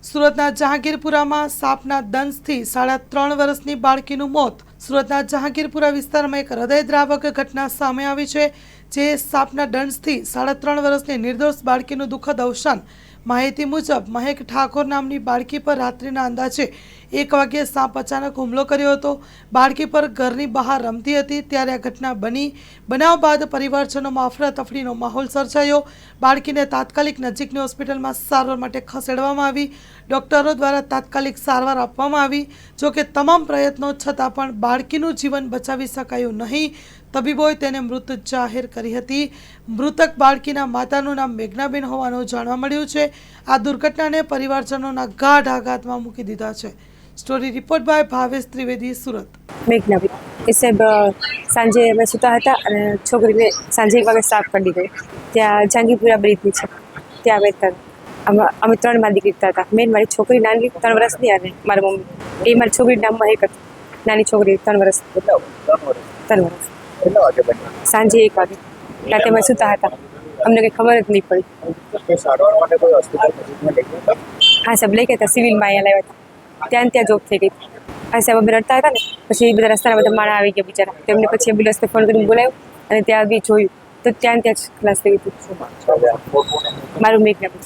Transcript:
સુરતના જહાંગીરપુરામાં સાપના દંશથી 3.5 વર્ષની બાળકીનું મોત। સુરતના જહાંગીરપુરા વિસ્તારમાં એક હૃદયદ્રાવક ઘટના સામે આવી છે, જે સાપના દંશથી 3.5 વર્ષની નિર્દોષ બાળકીનું દુઃખદ અવસાન। માહિતી મુજબ મહેક ઠાકોર નામની બાળકી પર રાત્રિના અંદાજે 1 વાગ્યે સાપ અચાનક હુમલો કર્યો હતો। બાળકી પર ઘરની બહાર રમતી હતી ત્યારે આ ઘટના બની। બનાવ બાદ પરિવારજનોમાં અફરાતફરીનો માહોલ સર્જાયો। બાળકીને તાત્કાલિક નજીકની હોસ્પિટલમાં સારવાર માટે ખસેડવામાં આવી। ડોક્ટરો દ્વારા તાત્કાલિક સારવાર આપવામાં આવી, જોકે તમામ પ્રયત્નો છતાં પણ બાળકીનું જીવન બચાવી શકાયું નહીં। તબીબોએ તેને મૃત જાહેર કરી હતી। મૃતક બાળકીના માતાનું નામ મેઘનાબેન હોવાનું જાણવા મળ્યું છે। આ દુર્ઘટનાને પરિવારજનોના ગાઢ આઘાતમાં મૂકી દીધા છે। Story report by Bhavesh Trivedi, Surat. મેઘનાબેન એ સાહેબ સાંજે અમે સૂતા હતા અને છોકરીને સાંજે 1 વાગે સાફ કરી દીધો। ત્યાં જહાંગીરપુરા બ્રિજ છે, ત્યાં બેઠા અમે 3 માં દીકરી હતા। મેં મારી છોકરી નાની 3 વર્ષની અને મારી મમ્મી, એ મારી છોકરીનું નામ મહેક હતું। નાની છોકરી 3 વર્ષ 3 વર્ષ સાંજે 1 વાગે રાતે અમે સૂતા હતા, અમને કંઈ ખબર જ નહીં પડી। હા સાહેબ લઈ ગયા હતા, સિવિલમાં અહીંયા લાવ્યા હતા, ત્યાં જોબ થઈ ગઈ। હા સાહેબ અમે રડતા હતા ને, પછી બધા રસ્તાના બધા માણસ આવી ગયા બિચારા, તેમને પછી એમ્બ્યુલન્સને ફોન કરીને બોલાવ્યો અને ત્યાં બી જોયું તો ત્યાં જ ખલાસ થઈ ગઈ હતી। મારું મેઘનાબેન।